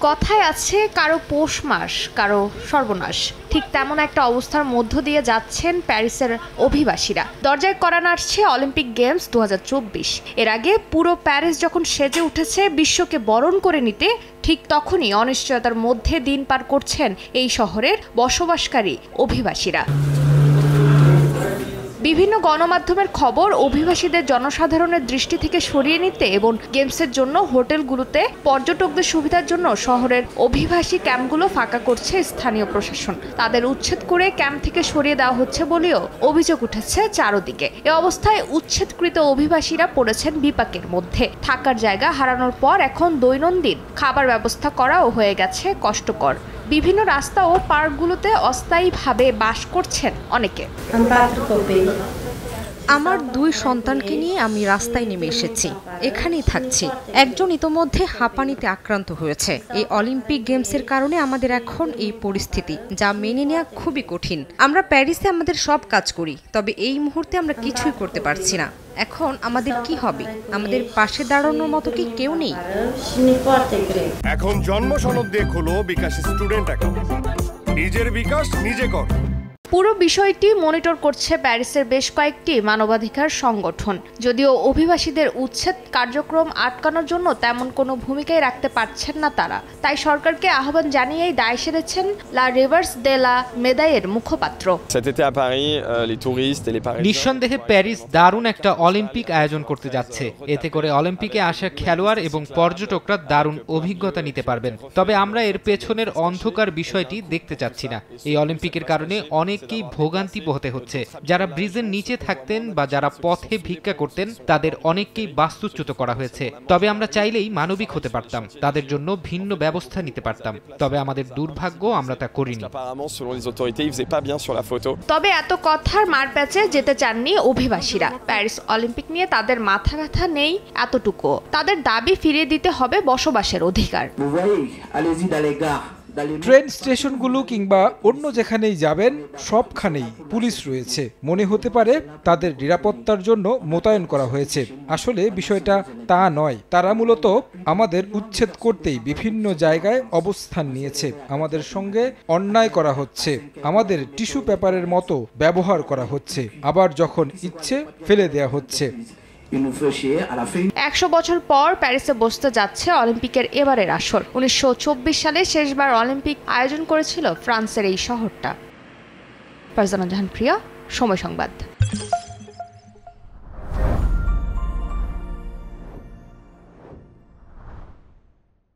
কথায় আছে কারো পৌষ মাস কারো সর্বনাশ, ঠিক তেমন একটা অবস্থার মধ্য দিয়ে যাচ্ছেন প্যারিসের অভিবাসীরা। দরজায় কড়া নাড়ছে অলিম্পিক গেমস 2024। এর আগে পুরো প্যারিস যখন সেজে উঠেছে বিশ্বকে বরণ করে নিতে, ঠিক তখনই অনিশ্চয়তার মধ্যে দিন পার করছেন এই শহরের বসবাসকারী অভিবাসীরা। বিভিন্ন গণমাধ্যমের খবর, অভিবাসীদের জনসাধারণের দৃষ্টি থেকে সরিয়ে নিতে এবং গেমসের জন্য হোটেলগুলোতে পর্যটকদের সুবিধার জন্য শহরের অভিবাসী ক্যাম্পগুলো ফাঁকা করছে স্থানীয় প্রশাসন। তাদের উচ্ছেদ করে ক্যাম্প থেকে সরিয়ে দেওয়া হচ্ছে বলেও অভিযোগ উঠেছে চারদিকে। এ অবস্থায় উচ্ছেদকৃত অভিবাসীরা পড়েছেন বিপাকের মধ্যে। থাকার জায়গা হারানোর পর এখন দৈনন্দিন খাবার ব্যবস্থা করাও হয়ে গেছে কষ্টকর। বিভিন্ন রাস্তা ও পার্কগুলোতে অস্থায়ীভাবে বাস করছেন অনেকে। আমার 2 সন্তানকে নিয়ে আমি রাস্তায় নেমে এসেছি, এখানেই থাকছি। একজন ইতোমধ্যে হাঁপানিতে আক্রান্ত হয়েছে। এই অলিম্পিক গেমসের কারণে আমাদের এখন এই পরিস্থিতি, যা মেনে নেওয়া খুবই কঠিন। আমরা প্যারিসে আমাদের সব কাজ করি, তবে এই মুহূর্তে আমরা কিছুই করতে পারছি না। এখন আমাদের কি হবে? আমাদের পাশে দাঁড়ানোর মতো কি কেউ নেই? এখন জন্ম সনদ দিয়ে খোলো বিকাশ স্টুডেন্ট অ্যাকাউন্ট। নিজের বিকাশ নিজে কর। পুরো বিষয়টি মনিটর করছে প্যারিসের বেশ কয়েকটি মানবাধিকার সংগঠন। যদিও অভিবাসীদের উচ্ছেদ কার্যক্রম আটকানোর জন্য তেমন কোনো ভূমিকাই রাখতে পারছেন না তারা, তাই সরকারকে আহ্বান জানিয়েই দায় সেরেছেন লা রিভার্স দে লা মেদাইয়ের মুখপাত্র। নিঃসন্দেহে প্যারিস দারুণ একটা অলিম্পিক আয়োজন করতে যাচ্ছে। এতে করে অলিম্পিকে আসা খেলোয়াড় এবং পর্যটকরা দারুণ অভিজ্ঞতা নিতে পারবেন। তবে আমরা এর পেছনের অন্ধকার বিষয়টি দেখতে চাচ্ছি না। এই অলিম্পিকের কারণে অনেককেই ভোগান্তি পোহাতে হচ্ছে। যারা ব্রিজের নিচে থাকতেন বা যারা পথে ভিক্ষা করতেন, তাদের অনেককেই বাস্তুচ্যুত করা হয়েছে। তবে আমরা চাইলেই মানবিক হতে পারতাম, তাদের জন্য ভিন্ন ব্যবস্থা নিতে পারতাম। তবে আমাদের দুর্ভাগ্য, আমরা তা করিনি। তবে এত কথার মারপ্যাচে যেতে চাননি অভিবাসীরা। প্যারিস অলিম্পিক নিয়ে তাদের মাথা ব্যথা নেই এতটুকু। তাদের দাবি ফিরিয়ে দিতে হবে বসবাসের অধিকার। ট্রেন স্টেশনগুলো কিংবা অন্য যেখানেই যাবেন সবখানেই পুলিশ রয়েছে। মনে হতে পারে তাদের নিরাপত্তার জন্য মোতায়েন করা হয়েছে। আসলে বিষয়টা তা নয়। তারা মূলত আমাদের উচ্ছেদ করতেই বিভিন্ন জায়গায় অবস্থান নিয়েছে। আমাদের সঙ্গে অন্যায় করা হচ্ছে, আমাদের টিস্যু পেপারের মতো ব্যবহার করা হচ্ছে, আবার যখন ইচ্ছে ফেলে দেয়া হচ্ছে। 100 বছর পর প্যারিসে বসতে যাচ্ছে অলিম্পিকের এবারের আসর। 1924 সালে শেষবার অলিম্পিক আয়োজন করেছিল ফ্রান্সের এই শহরটা। ফারজানা জাহান প্রিয়া, সময় সংবাদ।